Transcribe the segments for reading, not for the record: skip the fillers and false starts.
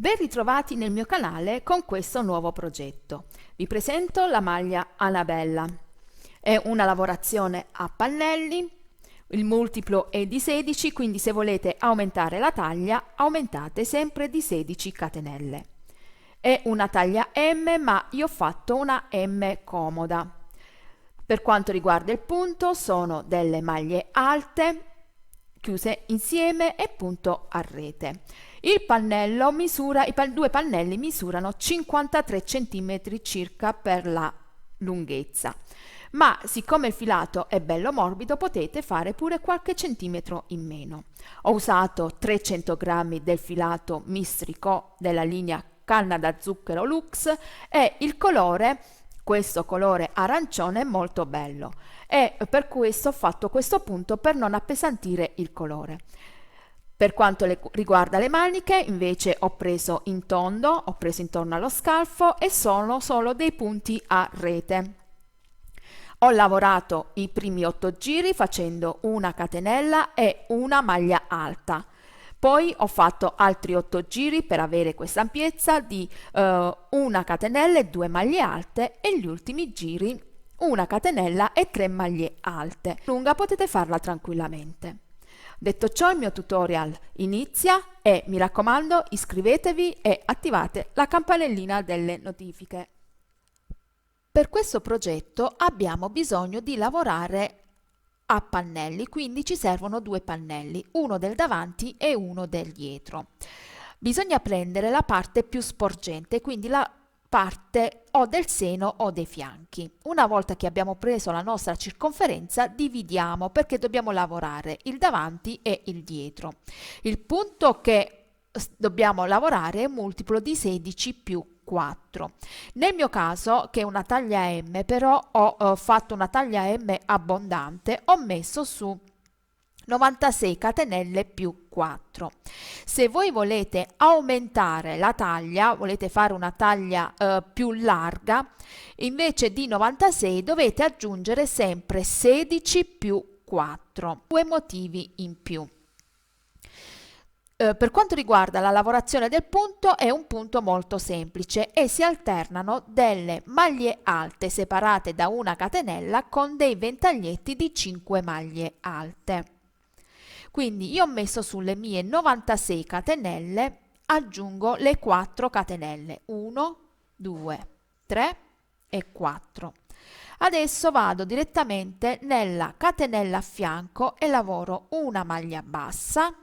Ben ritrovati nel mio canale con questo nuovo progetto. Vi presento la maglia Annabella. È una lavorazione a pannelli, il multiplo è di 16, quindi se volete aumentare la taglia, aumentate sempre di 16 catenelle. È una taglia M, ma io ho fatto una M comoda. Per quanto riguarda il punto, sono delle maglie alte, chiuse insieme e punto a rete. Il pannello misura, due pannelli misurano 53 cm circa per la lunghezza, ma siccome il filato è bello morbido potete fare pure qualche centimetro in meno. Ho usato 300 grammi del filato Mistrico della linea canna da zucchero Lux e il colore, questo colore arancione, è molto bello e per questo ho fatto questo punto per non appesantire il colore. Per quanto riguarda le maniche, invece ho preso in tondo, ho preso intorno allo scalfo e sono solo dei punti a rete. Ho lavorato i primi 8 giri facendo una catenella e una maglia alta. Poi ho fatto altri 8 giri per avere questa ampiezza di una catenella e 2 maglie alte e gli ultimi giri una catenella e 3 maglie alte. Lunga potete farla tranquillamente. Detto ciò, il mio tutorial inizia e mi raccomando iscrivetevi e attivate la campanellina delle notifiche. Per questo progetto abbiamo bisogno di lavorare a pannelli, quindi ci servono due pannelli, uno del davanti e uno del dietro. Bisogna prendere la parte più sporgente, quindi la parte o del seno o dei fianchi. Una volta che abbiamo preso la nostra circonferenza, dividiamo perché dobbiamo lavorare il davanti e il dietro. Il punto che dobbiamo lavorare è multiplo di 16 più 4. Nel mio caso, che è una taglia M, però ho fatto una taglia M abbondante, ho messo su 96 catenelle più 4. Se voi volete aumentare la taglia, volete fare una taglia più larga, invece di 96 dovete aggiungere sempre 16 più 4, due motivi in più. Per quanto riguarda la lavorazione del punto, è un punto molto semplice e si alternano delle maglie alte separate da una catenella con dei ventaglietti di 5 maglie alte. Quindi io ho messo sulle mie 96 catenelle, aggiungo le 4 catenelle, 1, 2, 3 e 4. Adesso vado direttamente nella catenella a fianco e lavoro una maglia bassa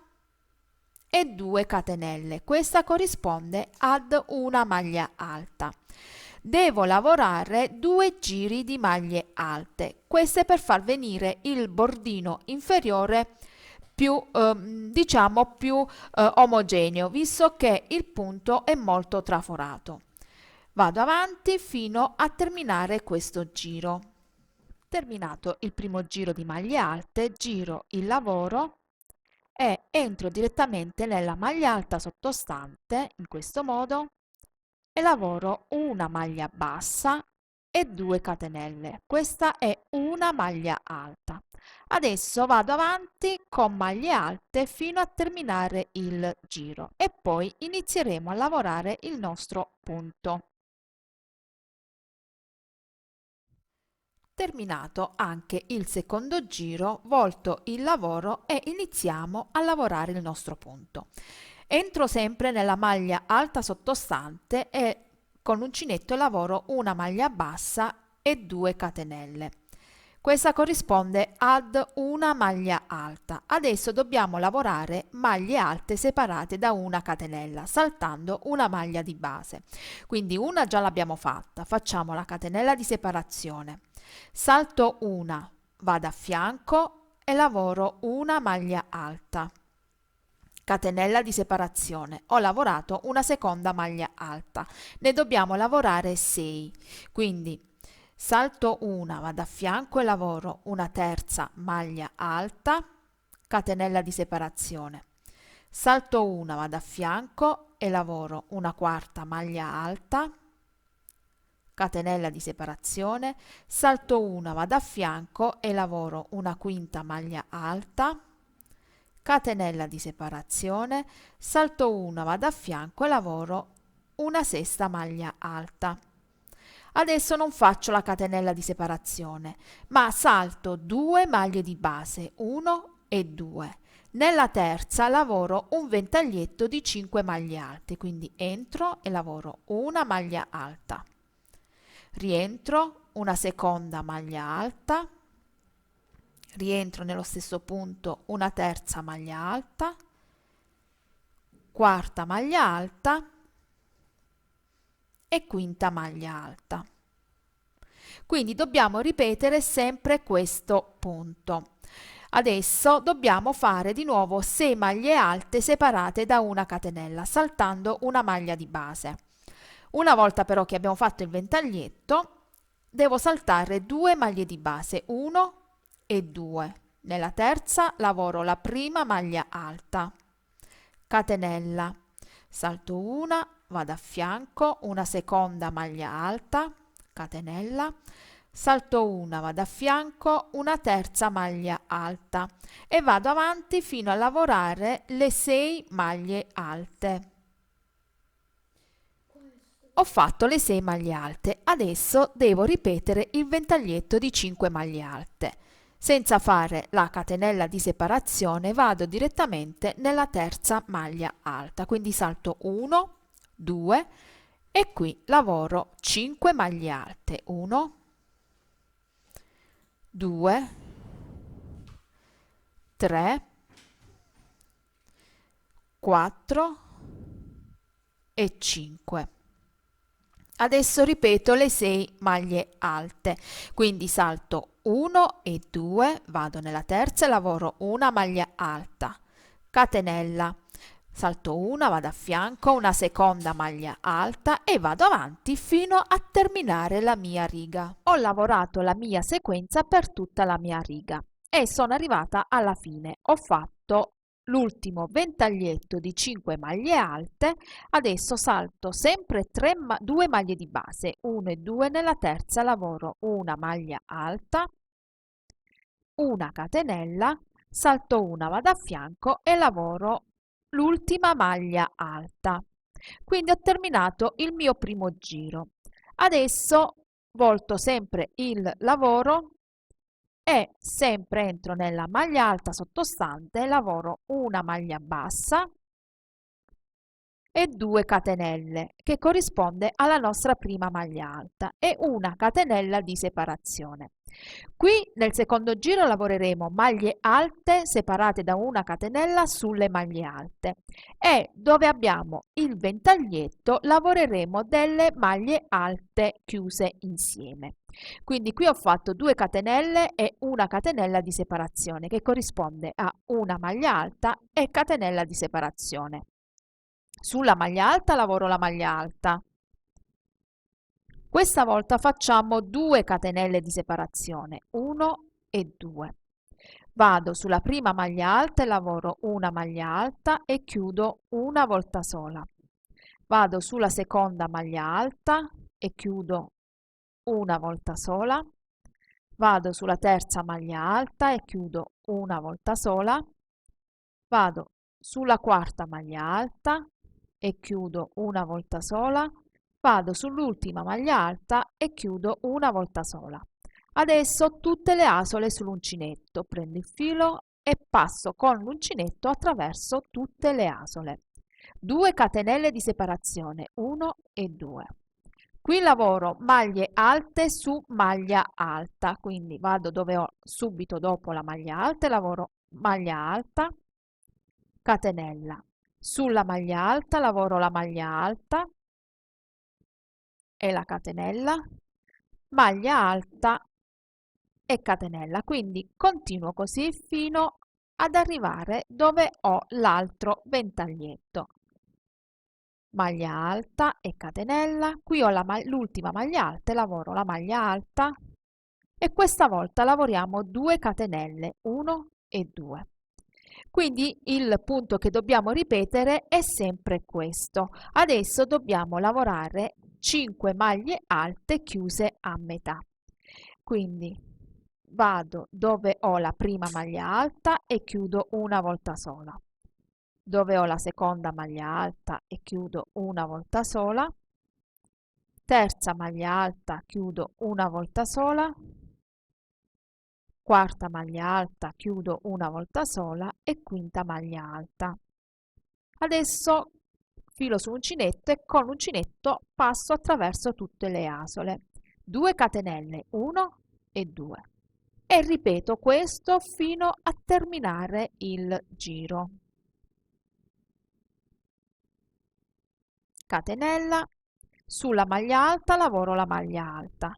e 2 catenelle. Questa corrisponde ad una maglia alta. Devo lavorare 2 giri di maglie alte, queste per far venire il bordino inferiore più diciamo più omogeneo, visto che il punto è molto traforato. Vado avanti fino a terminare questo giro. Terminato il primo giro di maglie alte, giro il lavoro e entro direttamente nella maglia alta sottostante in questo modo e lavoro una maglia bassa e 2 catenelle. Questa è una maglia alta. Adesso vado avanti con maglie alte fino a terminare il giro e poi inizieremo a lavorare il nostro punto. Terminato anche il secondo giro, volto il lavoro e iniziamo a lavorare il nostro punto. Entro sempre nella maglia alta sottostante e con l'uncinetto lavoro una maglia bassa e 2 catenelle. Questa corrisponde ad una maglia alta. Adesso dobbiamo lavorare maglie alte separate da una catenella, saltando una maglia di base. Quindi una già l'abbiamo fatta, facciamo la catenella di separazione. Salto una, vado a fianco e lavoro una maglia alta. Catenella di separazione. Ho lavorato una seconda maglia alta. Ne dobbiamo lavorare 6. Quindi salto una, vado a fianco e lavoro una terza maglia alta, catenella di separazione. Salto una, vado a fianco e lavoro una quarta maglia alta, catenella di separazione, salto una, vado a fianco e lavoro una quinta maglia alta, catenella di separazione, salto 1, vado a fianco e lavoro una sesta maglia alta. Adesso non faccio la catenella di separazione, ma salto 2 maglie di base, 1 e 2. Nella terza lavoro un ventaglietto di 5 maglie alte, quindi entro e lavoro una maglia alta. Rientro, una seconda maglia alta, rientro nello stesso punto, una terza maglia alta, quarta maglia alta e quinta maglia alta. Quindi dobbiamo ripetere sempre questo punto. Adesso dobbiamo fare di nuovo 6 maglie alte separate da una catenella, saltando una maglia di base. Una volta però che abbiamo fatto il ventaglietto, devo saltare 2 maglie di base, 1 e 2. Nella terza lavoro la prima maglia alta, catenella, salto una, vado a fianco, una seconda maglia alta, catenella, salto una, vado a fianco, una terza maglia alta e vado avanti fino a lavorare le 6 maglie alte. Ho fatto le 6 maglie alte, adesso devo ripetere il ventaglietto di 5 maglie alte. Senza fare la catenella di separazione vado direttamente nella terza maglia alta, quindi salto 1, 2 e qui lavoro 5 maglie alte, 1, 2, 3, 4 e 5. Adesso ripeto le 6 maglie alte, quindi salto 1 e 2, vado nella terza e lavoro una maglia alta, catenella, salto una, vado a fianco, una seconda maglia alta e vado avanti fino a terminare la mia riga. Ho lavorato la mia sequenza per tutta la mia riga e sono arrivata alla fine. Ho fatto l'ultimo ventaglietto di 5 maglie alte, adesso salto sempre 2 maglie di base, 1 e 2, nella terza lavoro una maglia alta, una catenella, salto una, vado a fianco e lavoro l'ultima maglia alta. Quindi ho terminato il mio primo giro. Adesso volto sempre il lavoro e sempre entro nella maglia alta sottostante, lavoro una maglia bassa e 2 catenelle che corrisponde alla nostra prima maglia alta e una catenella di separazione. Qui nel secondo giro lavoreremo maglie alte separate da una catenella sulle maglie alte e dove abbiamo il ventaglietto lavoreremo delle maglie alte chiuse insieme. Quindi qui ho fatto 2 catenelle e una catenella di separazione che corrisponde a una maglia alta e catenella di separazione. Sulla maglia alta lavoro la maglia alta. Questa volta facciamo 2 catenelle di separazione, 1 e 2. Vado sulla prima maglia alta e lavoro una maglia alta e chiudo una volta sola. Vado sulla seconda maglia alta e chiudo una volta sola. Vado sulla terza maglia alta e chiudo una volta sola. Vado sulla quarta maglia alta e chiudo una volta sola, vado sull'ultima maglia alta e chiudo una volta sola. Adesso tutte le asole sull'uncinetto, prendo il filo e passo con l'uncinetto attraverso tutte le asole. 2 catenelle di separazione, 1 e 2. Qui lavoro maglie alte su maglia alta, quindi vado dove ho subito dopo la maglia alta e lavoro maglia alta, catenella. Sulla maglia alta lavoro la maglia alta e la catenella, maglia alta e catenella. Quindi continuo così fino ad arrivare dove ho l'altro ventaglietto. Maglia alta e catenella, qui ho l'ultima maglia alta e lavoro la maglia alta e questa volta lavoriamo 2 catenelle, 1 e 2. Quindi il punto che dobbiamo ripetere è sempre questo. Adesso dobbiamo lavorare 5 maglie alte chiuse a metà. Quindi vado dove ho la prima maglia alta e chiudo una volta sola, dove ho la seconda maglia alta e chiudo una volta sola, terza maglia alta, chiudo una volta sola, quarta maglia alta, chiudo una volta sola e quinta maglia alta. Adesso filo su uncinetto e con l'uncinetto passo attraverso tutte le asole. 2 catenelle, 1 e 2. E ripeto questo fino a terminare il giro. Catenella, sulla maglia alta lavoro la maglia alta.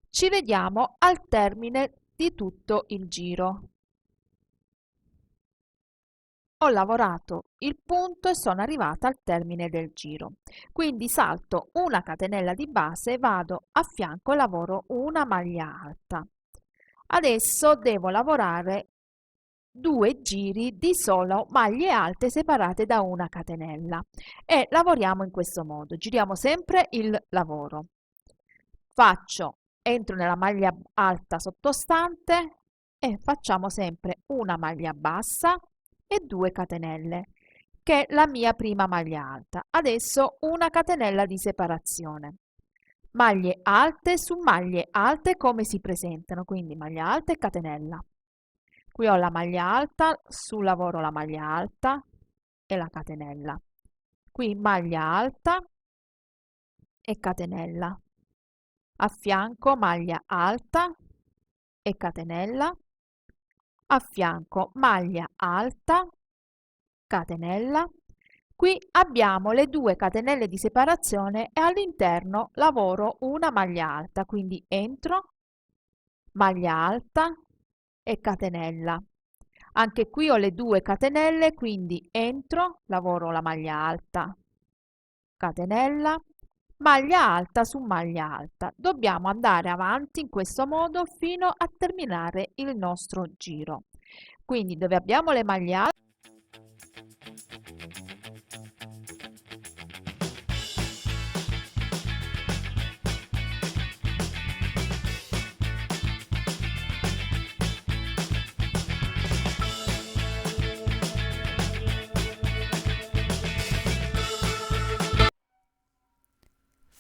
Ci vediamo al termine di tutto il giro. Ho lavorato il punto e sono arrivata al termine del giro. Quindi salto una catenella di base, vado a fianco e lavoro una maglia alta. Adesso devo lavorare 2 giri di solo maglie alte separate da una catenella e lavoriamo in questo modo. Giriamo sempre il lavoro. Entro nella maglia alta sottostante e facciamo sempre una maglia bassa e 2 catenelle, che è la mia prima maglia alta. Adesso una catenella di separazione. Maglie alte su maglie alte come si presentano, quindi maglia alta e catenella. Qui ho la maglia alta, su lavoro la maglia alta e la catenella. Qui maglia alta e catenella. A fianco maglia alta e catenella, a fianco maglia alta, catenella. Qui abbiamo le 2 catenelle di separazione e all'interno lavoro una maglia alta, quindi entro, maglia alta e catenella. Anche qui ho le 2 catenelle, quindi entro, lavoro la maglia alta, catenella, maglia alta su maglia alta. Dobbiamo andare avanti in questo modo fino a terminare il nostro giro. Quindi dove abbiamo le maglie alte,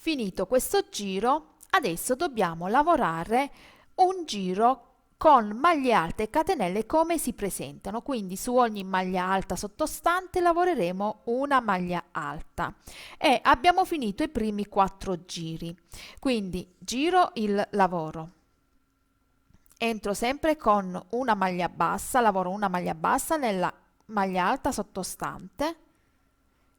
Finito questo giro, adesso dobbiamo lavorare un giro con maglie alte e catenelle come si presentano, quindi su ogni maglia alta sottostante lavoreremo una maglia alta e abbiamo finito i primi 4 giri. Quindi giro il lavoro, entro sempre con una maglia bassa, lavoro una maglia bassa nella maglia alta sottostante,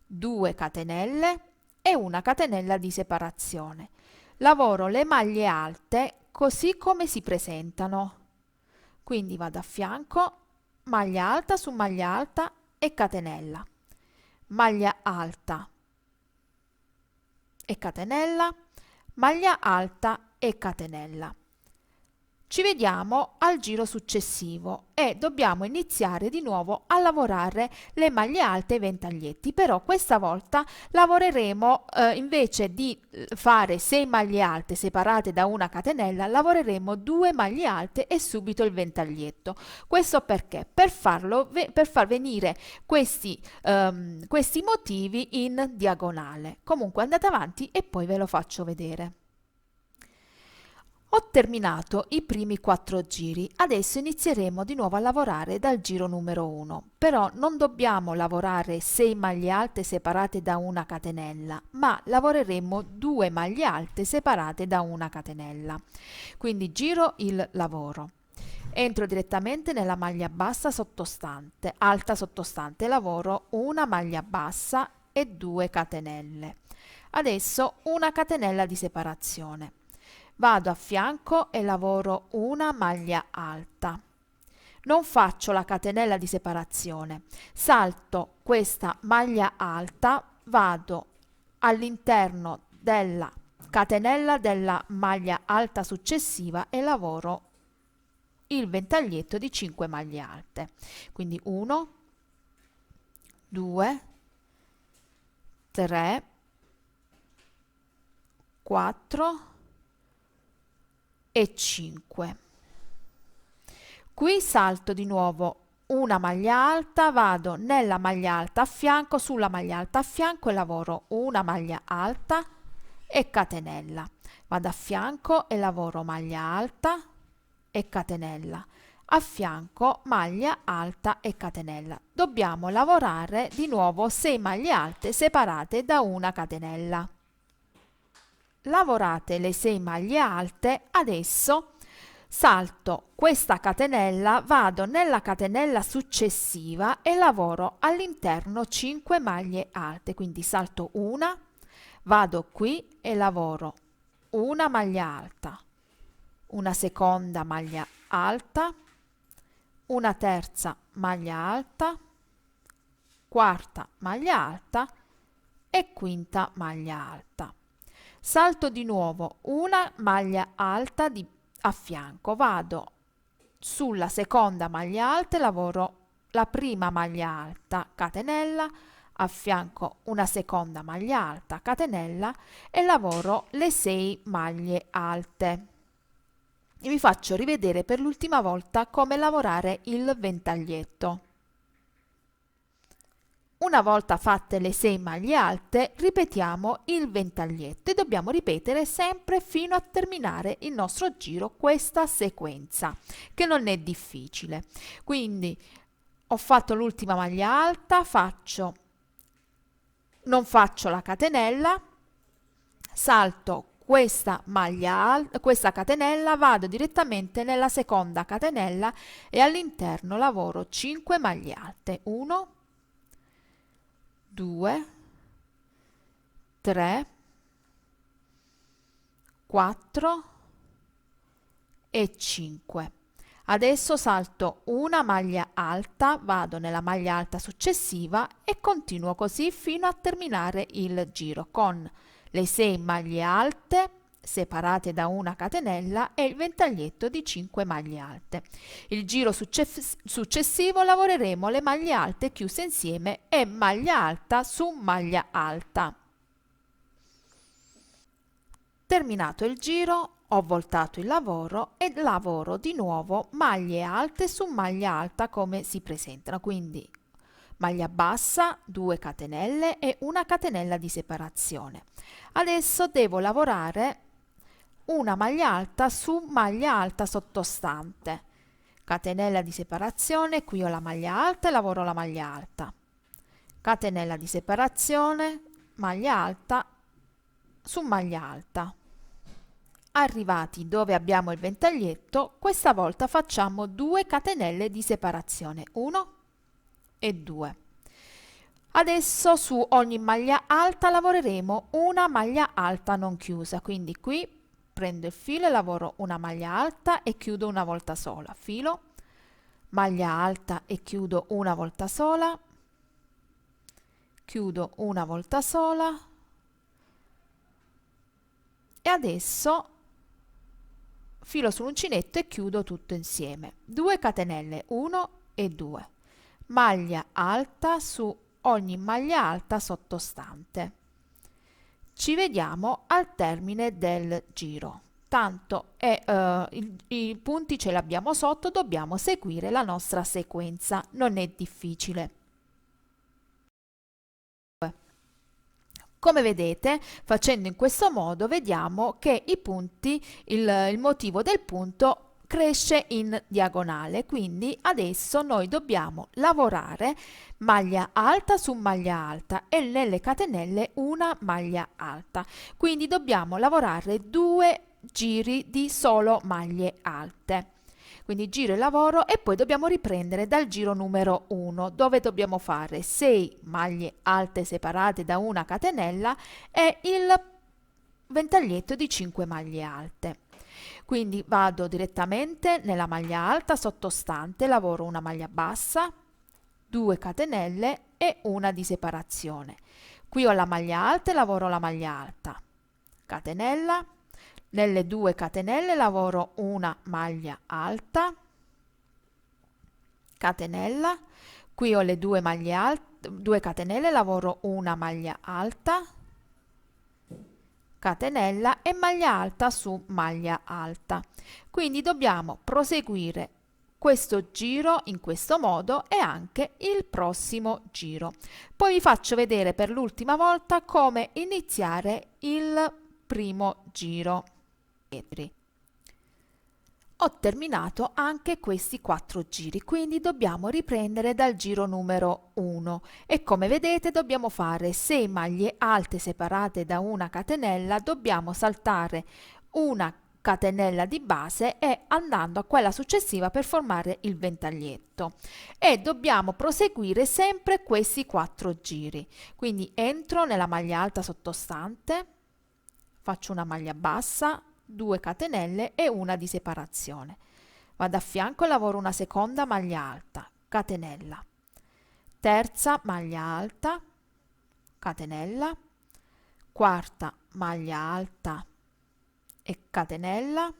2 catenelle e una catenella di separazione. Lavoro le maglie alte così come si presentano. Quindi vado a fianco, maglia alta su maglia alta e catenella. Maglia alta e catenella, maglia alta e catenella. Ci vediamo al giro successivo e dobbiamo iniziare di nuovo a lavorare le maglie alte e i ventaglietti, però questa volta lavoreremo invece di fare 6 maglie alte separate da una catenella, lavoreremo 2 maglie alte e subito il ventaglietto. Questo perché? Per far venire questi motivi in diagonale. Comunque andate avanti e poi ve lo faccio vedere. Ho terminato i primi 4 giri, adesso inizieremo di nuovo a lavorare dal giro numero 1, però non dobbiamo lavorare 6 maglie alte separate da una catenella, ma lavoreremo 2 maglie alte separate da una catenella. Quindi giro il lavoro. Entro direttamente nella maglia bassa sottostante, alta sottostante, lavoro una maglia bassa e 2 catenelle. Adesso una catenella di separazione. Vado a fianco e lavoro una maglia alta. Non faccio la catenella di separazione, salto questa maglia alta, vado all'interno della catenella della maglia alta successiva e lavoro il ventaglietto di 5 maglie alte. Quindi 1, 2, 3, 4 e 5. Qui salto di nuovo una maglia alta, vado nella maglia alta a fianco, sulla maglia alta a fianco e lavoro una maglia alta e catenella. Vado a fianco e lavoro maglia alta e catenella. A fianco maglia alta e catenella. Dobbiamo lavorare di nuovo 6 maglie alte separate da una catenella. Lavorate le 6 maglie alte, adesso salto questa catenella, vado nella catenella successiva e lavoro all'interno 5 maglie alte, quindi salto una, vado qui e lavoro una maglia alta, una seconda maglia alta, una terza maglia alta, quarta maglia alta e quinta maglia alta. Salto di nuovo una maglia alta a fianco, vado sulla seconda maglia alta e lavoro la prima maglia alta, catenella, a fianco una seconda maglia alta, catenella e lavoro le 6 maglie alte. E vi faccio rivedere per l'ultima volta come lavorare il ventaglietto. Una volta fatte le 6 maglie alte, ripetiamo il ventaglietto e dobbiamo ripetere sempre fino a terminare il nostro giro questa sequenza, che non è difficile. Quindi ho fatto l'ultima maglia alta, non faccio la catenella, salto questa questa catenella, vado direttamente nella seconda catenella e all'interno lavoro 5 maglie alte. 1, 2, 3, 4 e 5. Adesso salto una maglia alta, vado nella maglia alta successiva e continuo così fino a terminare il giro con le 6 maglie alte separate da una catenella e il ventaglietto di 5 maglie alte. Il giro successivo lavoreremo le maglie alte chiuse insieme e maglia alta su maglia alta. Terminato il giro, ho voltato il lavoro e lavoro di nuovo maglie alte su maglia alta come si presentano, quindi maglia bassa, 2 catenelle e una catenella di separazione. Adesso devo lavorare una maglia alta su maglia alta sottostante, catenella di separazione, qui ho la maglia alta e lavoro la maglia alta, catenella di separazione, maglia alta su maglia alta. Arrivati dove abbiamo il ventaglietto, questa volta facciamo 2 catenelle di separazione, 1 e 2. Adesso su ogni maglia alta lavoreremo una maglia alta non chiusa, quindi qui prendo il filo e lavoro una maglia alta e chiudo una volta sola, filo, maglia alta e chiudo una volta sola, chiudo una volta sola e adesso filo sull'uncinetto e chiudo tutto insieme. 2 catenelle, 1 e 2, maglia alta su ogni maglia alta sottostante. Ci vediamo al termine del giro. Tanto i punti ce li abbiamo sotto, dobbiamo seguire la nostra sequenza, non è difficile. Come vedete, facendo in questo modo, vediamo che i punti, il motivo del punto cresce in diagonale, quindi adesso noi dobbiamo lavorare maglia alta su maglia alta e nelle catenelle una maglia alta, quindi dobbiamo lavorare 2 giri di solo maglie alte. Quindi giro e lavoro e poi dobbiamo riprendere dal giro numero 1 dove dobbiamo fare 6 maglie alte separate da una catenella e il ventaglietto di 5 maglie alte. Quindi vado direttamente nella maglia alta sottostante, lavoro una maglia bassa, 2 catenelle e una di separazione. Qui ho la maglia alta e lavoro la maglia alta, catenella, nelle 2 catenelle lavoro una maglia alta, catenella, qui ho le 2 maglie alte, 2 catenelle, lavoro una maglia alta, catenella e maglia alta su maglia alta. Quindi dobbiamo proseguire questo giro in questo modo e anche il prossimo giro. Poi vi faccio vedere per l'ultima volta come iniziare il primo giro. Ho terminato anche questi 4 giri, quindi dobbiamo riprendere dal giro numero 1 e come vedete dobbiamo fare 6 maglie alte separate da una catenella, dobbiamo saltare una catenella di base e andando a quella successiva per formare il ventaglietto e dobbiamo proseguire sempre questi 4 giri. Quindi entro nella maglia alta sottostante, faccio una maglia bassa, 2 catenelle e una di separazione. Vado a fianco e lavoro una seconda maglia alta, catenella, terza maglia alta, catenella, quarta maglia alta e catenella,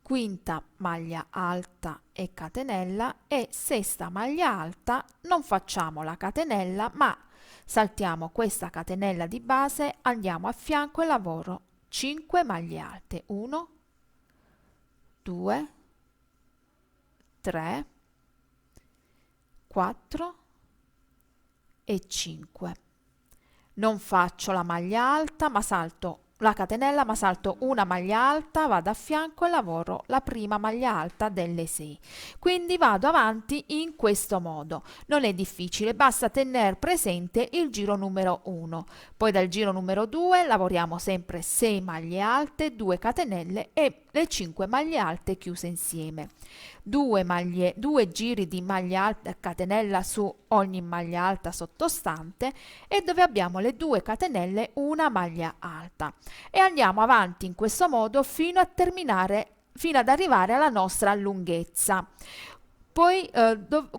quinta maglia alta e catenella e sesta maglia alta. Non facciamo la catenella ma saltiamo questa catenella di base, andiamo a fianco e lavoro 5 maglie alte, 1, 2, 3, 4 e 5. Non faccio la maglia alta ma salto la catenella ma salto una maglia alta, vado a fianco e lavoro la prima maglia alta delle 6. Quindi vado avanti in questo modo. Non è difficile, basta tenere presente il giro numero 1. Poi dal giro numero 2 lavoriamo sempre 6 maglie alte, 2 catenelle e le 5 maglie alte chiuse insieme. 2 giri di maglia alta catenella su ogni maglia alta sottostante e dove abbiamo le 2 catenelle una maglia alta e andiamo avanti in questo modo fino ad arrivare alla nostra lunghezza. Poi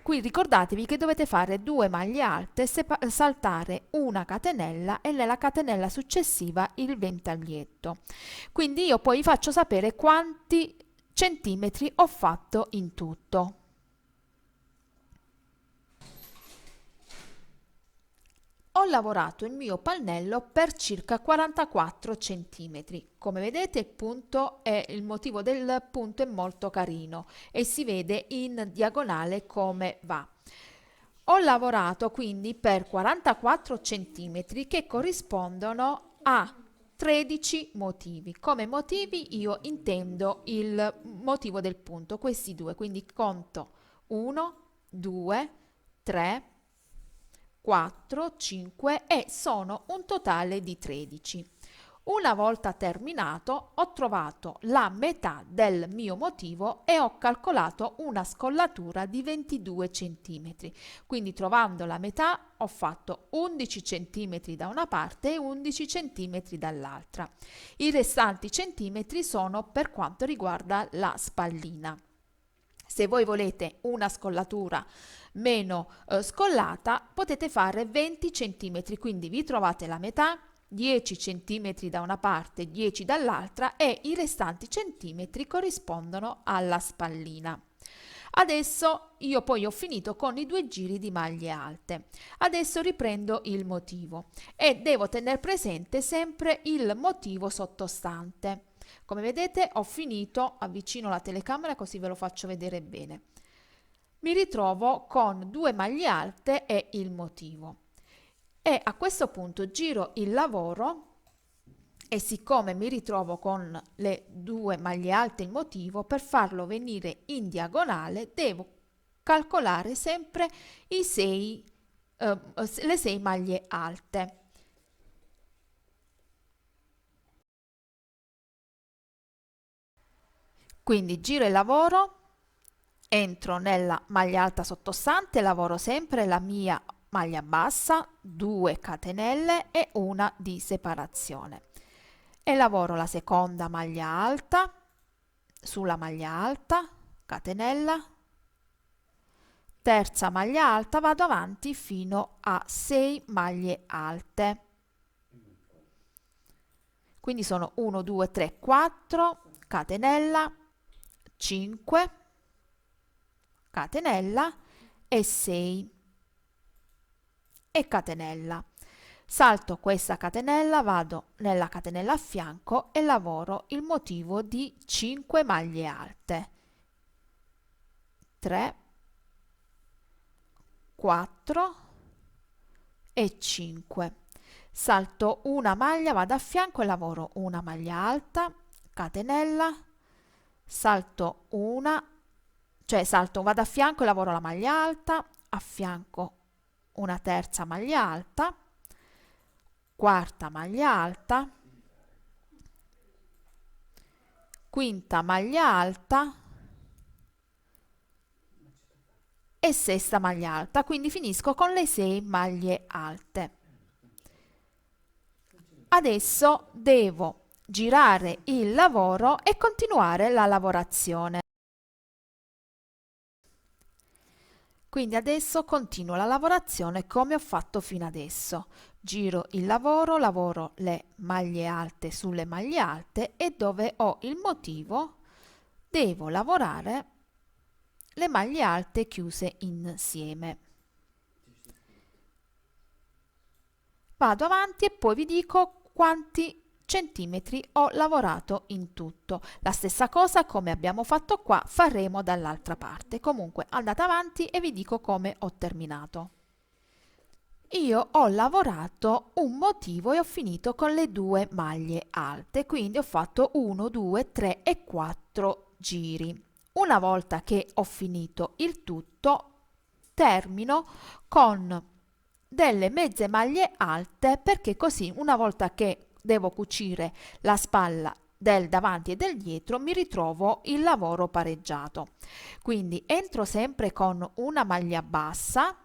qui ricordatevi che dovete fare 2 maglie alte, saltare una catenella e nella catenella successiva il ventaglietto. Quindi io poi vi faccio sapere quanti centimetri ho fatto in tutto. Ho lavorato il mio pannello per circa 44 centimetri. Come vedete il motivo del punto è molto carino e si vede in diagonale come va. Ho lavorato quindi per 44 centimetri che corrispondono a 13 motivi. Come motivi io intendo il motivo del punto, questi due, quindi conto 1, 2, 3, 4, 5 e sono un totale di 13. Una volta terminato ho trovato la metà del mio motivo e ho calcolato una scollatura di 22 cm. Quindi trovando la metà ho fatto 11 cm da una parte e 11 cm dall'altra. I restanti centimetri sono per quanto riguarda la spallina. Se voi volete una scollatura meno scollata potete fare 20 cm, quindi vi trovate la metà, 10 cm da una parte, 10 dall'altra e i restanti centimetri corrispondono alla spallina. Adesso io poi ho finito con i 2 giri di maglie alte. Adesso riprendo il motivo e devo tenere presente sempre il motivo sottostante. Come vedete ho finito, avvicino la telecamera così ve lo faccio vedere bene. Mi ritrovo con 2 maglie alte e il motivo. E a questo punto giro il lavoro e siccome mi ritrovo con le 2 maglie alte e il motivo, per farlo venire in diagonale devo calcolare sempre le 6 maglie alte. Quindi giro il lavoro, entro nella maglia alta sottostante, lavoro sempre la mia maglia bassa, 2 catenelle e una di separazione e lavoro la seconda maglia alta, sulla maglia alta, catenella, terza maglia alta, vado avanti fino a 6 maglie alte. Quindi sono 1, 2, 3, 4, catenella, 5, catenella e 6 e catenella. salto questa catenella, vado nella catenella a fianco e lavoro il motivo di 5 maglie alte. 3, 4 e 5. Salto una maglia, vado a fianco e lavoro una maglia alta, catenella, salto una, vado a fianco e lavoro la maglia alta, a fianco una terza maglia alta, quarta maglia alta, quinta maglia alta e sesta maglia alta, quindi finisco con le 6 maglie alte. Adesso devo girare il lavoro e continuare la lavorazione. Quindi adesso continuo la lavorazione come ho fatto fino adesso. Giro il lavoro, lavoro le maglie alte sulle maglie alte e dove ho il motivo devo lavorare le maglie alte chiuse insieme. Vado avanti e poi vi dico quanti centimetri ho lavorato in tutto. La stessa cosa come abbiamo fatto qua faremo dall'altra parte. Comunque andate avanti e vi dico come ho terminato. Io ho lavorato un motivo e ho finito con le 2 maglie alte, quindi ho fatto 1, 2, 3 e 4 giri. Una volta che ho finito il tutto, termino con delle mezze maglie alte, perché così una volta che devo cucire la spalla del davanti e del dietro mi ritrovo il lavoro pareggiato. Quindi entro sempre con una maglia bassa,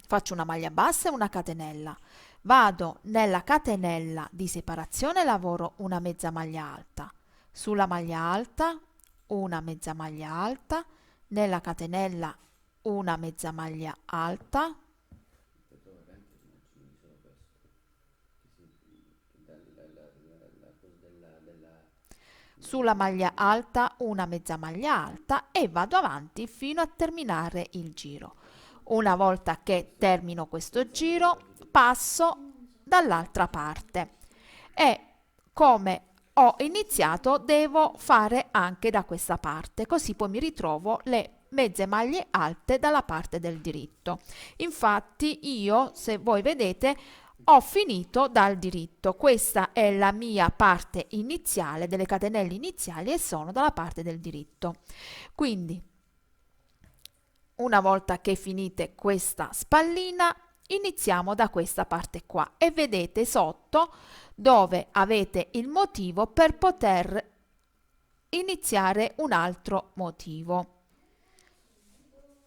faccio una maglia bassa e una catenella, vado nella catenella di separazione, lavoro una mezza maglia alta, sulla maglia alta una mezza maglia alta, nella catenella una mezza maglia alta, sulla maglia alta una mezza maglia alta e vado avanti fino a terminare il giro. Una volta che termino questo giro passo dall'altra parte e come ho iniziato devo fare anche da questa parte, così poi mi ritrovo le mezze maglie alte dalla parte del diritto. Infatti io, se voi vedete, ho finito dal diritto. Questa è la mia parte iniziale delle catenelle iniziali e sono dalla parte del diritto. Quindi una volta che finite questa spallina iniziamo da questa parte qua e vedete sotto dove avete il motivo per poter iniziare un altro motivo.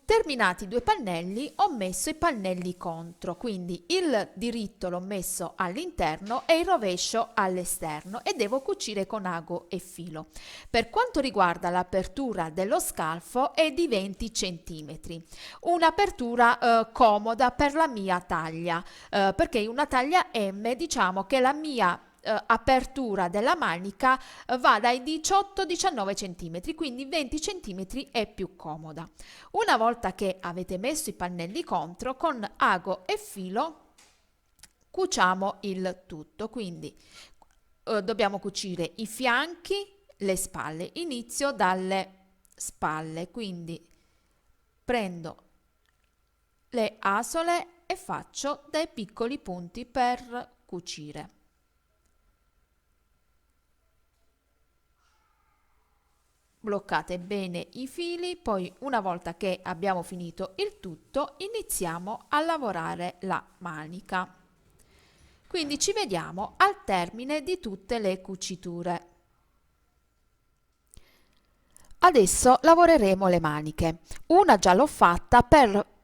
Terminati i 2 pannelli ho messo i pannelli contro, quindi il diritto l'ho messo all'interno e il rovescio all'esterno e devo cucire con ago e filo. Per quanto riguarda l'apertura dello scalfo è di 20 cm, un'apertura comoda per la mia taglia, perché in una taglia M diciamo che la mia apertura della manica va dai 18-19 cm, quindi 20 cm è più comoda. Una volta che avete messo i pannelli contro, con ago e filo cuciamo il tutto, quindi dobbiamo cucire i fianchi, le spalle. Inizio dalle spalle, quindi prendo le asole e faccio dei piccoli punti per cucire. Bloccate bene i fili, poi una volta che abbiamo finito il tutto iniziamo a lavorare la manica. Quindi ci vediamo al termine di tutte le cuciture. Adesso lavoreremo le maniche. Una già l'ho fatta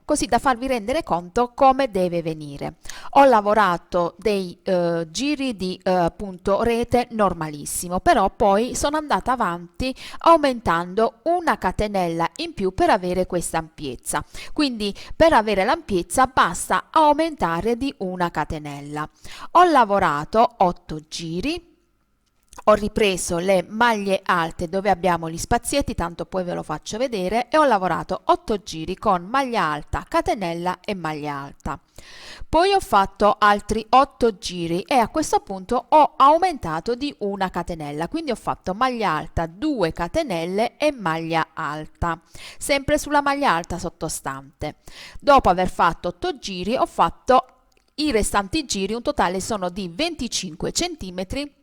così da farvi rendere conto come deve venire. Ho lavorato dei giri di punto rete normalissimo, però poi sono andata avanti aumentando una catenella in più per avere questa ampiezza. Quindi per avere l'ampiezza basta aumentare di una catenella. Ho lavorato 8 giri Ho ripreso le maglie alte dove abbiamo gli spazietti, tanto poi ve lo faccio vedere, e ho lavorato 8 giri con maglia alta, catenella e maglia alta. Poi ho fatto altri 8 giri e a questo punto ho aumentato di una catenella, quindi ho fatto maglia alta, 2 catenelle e maglia alta, sempre sulla maglia alta sottostante. Dopo aver fatto 8 giri ho fatto i restanti giri, un totale sono di 25 centimetri,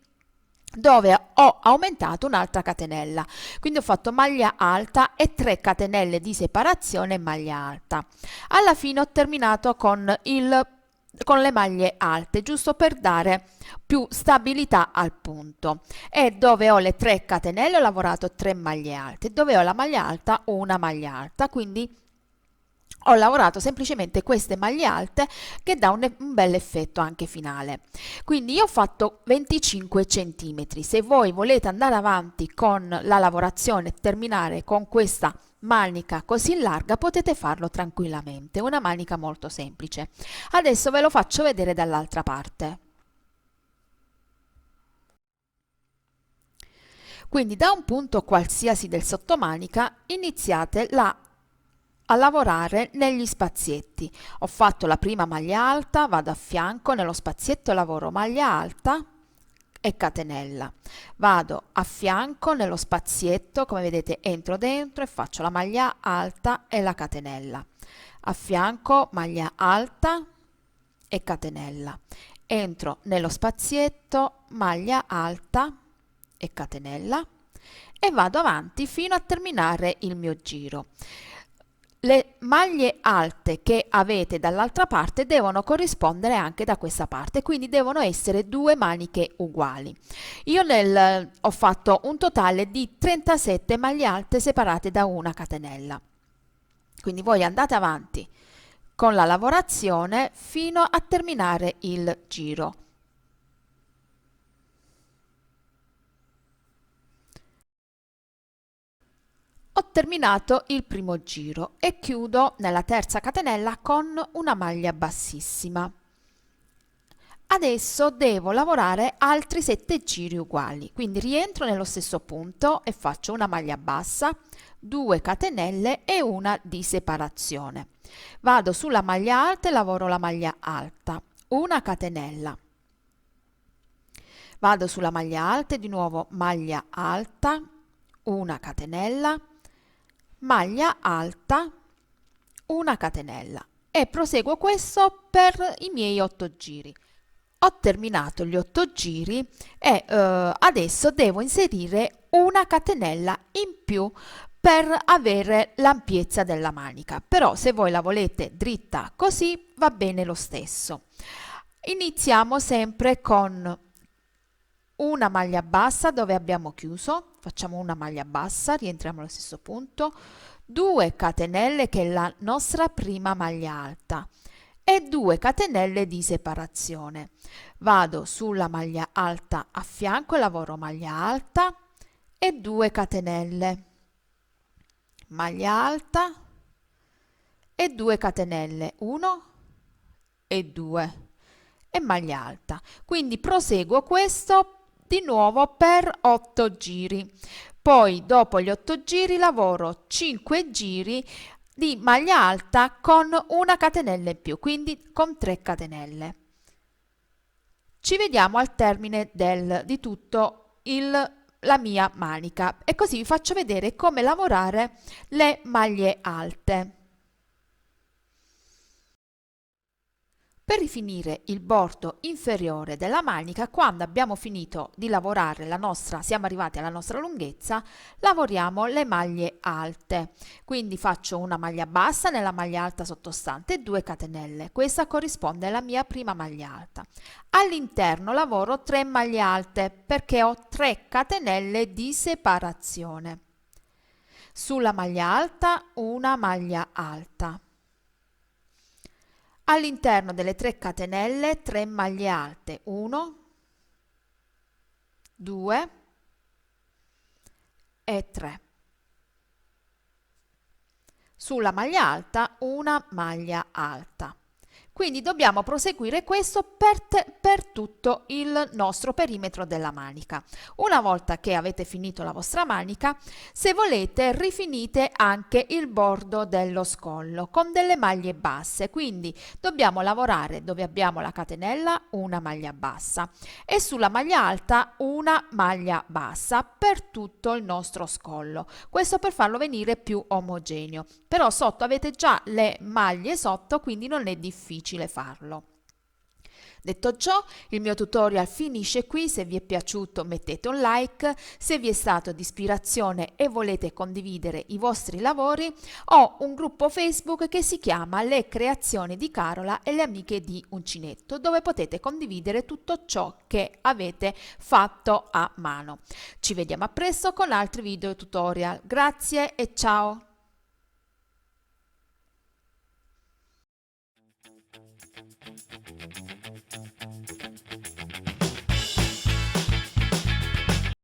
dove ho aumentato un'altra catenella, quindi ho fatto maglia alta e 3 catenelle di separazione e maglia alta. Alla fine ho terminato con le maglie alte, giusto per dare più stabilità al punto, e dove ho le 3 catenelle ho lavorato 3 maglie alte, dove ho la maglia alta una maglia alta, quindi ho lavorato semplicemente queste maglie alte che dà un bel effetto anche finale. Quindi io ho fatto 25 centimetri. Se voi volete andare avanti con la lavorazione e terminare con questa manica così larga, potete farlo tranquillamente, una manica molto semplice. Adesso ve lo faccio vedere dall'altra parte. Quindi da un punto qualsiasi del sottomanica iniziate a lavorare negli spazietti. Ho fatto la prima maglia alta, vado a fianco, nello spazietto lavoro maglia alta e catenella. Vado a fianco nello spazietto, come vedete entro dentro e faccio la maglia alta e la catenella. A fianco maglia alta e catenella. Entro nello spazietto, maglia alta e catenella e vado avanti fino a terminare il mio giro. Le maglie alte che avete dall'altra parte devono corrispondere anche da questa parte, quindi devono essere due maniche uguali. Io ho fatto un totale di 37 maglie alte separate da una catenella. Quindi voi andate avanti con la lavorazione fino a terminare il giro. Ho terminato il primo giro e chiudo nella terza catenella con una maglia bassissima. Adesso devo lavorare altri 7 giri uguali, quindi rientro nello stesso punto e faccio una maglia bassa, 2 catenelle e una di separazione. Vado sulla maglia alta e lavoro la maglia alta, una catenella. Vado sulla maglia alta e di nuovo maglia alta, una catenella, maglia alta, una catenella e proseguo questo per i miei 8 giri. Ho terminato gli 8 giri e adesso devo inserire una catenella in più per avere l'ampiezza della manica, però se voi la volete dritta così va bene lo stesso. Iniziamo sempre con una maglia bassa dove abbiamo chiuso, facciamo una maglia bassa, rientriamo allo stesso punto, 2 catenelle che è la nostra prima maglia alta e 2 catenelle di separazione. Vado sulla maglia alta a fianco e lavoro maglia alta e 2 catenelle, maglia alta e 2 catenelle, 1 e 2 e maglia alta. Quindi proseguo questo di nuovo per 8 giri. Poi dopo gli 8 giri lavoro 5 giri di maglia alta con una catenella in più, quindi con 3 catenelle. Ci vediamo al termine di tutto la mia manica e così vi faccio vedere come lavorare le maglie alte. Per rifinire il bordo inferiore della manica, quando abbiamo finito di lavorare siamo arrivati alla nostra lunghezza, lavoriamo le maglie alte. Quindi faccio una maglia bassa nella maglia alta sottostante e 2 catenelle. Questa corrisponde alla mia prima maglia alta. All'interno lavoro 3 maglie alte perché ho 3 catenelle di separazione. Sulla maglia alta una maglia alta. All'interno delle 3 catenelle 3 maglie alte, 1, 2 e 3. Sulla maglia alta una maglia alta. Quindi dobbiamo proseguire questo per tutto il nostro perimetro della manica. Una volta che avete finito la vostra manica, se volete rifinite anche il bordo dello scollo con delle maglie basse, quindi dobbiamo lavorare dove abbiamo la catenella una maglia bassa e sulla maglia alta una maglia bassa per tutto il nostro scollo, questo per farlo venire più omogeneo, però sotto avete già le maglie sotto, quindi non è difficile farlo. Detto ciò, il mio tutorial finisce qui. Se vi è piaciuto mettete un like, se vi è stato di ispirazione e volete condividere i vostri lavori, ho un gruppo Facebook che si chiama Le Creazioni di Carola e le amiche di Uncinetto, dove potete condividere tutto ciò che avete fatto a mano. Ci vediamo a presto con altri video tutorial. Grazie e ciao!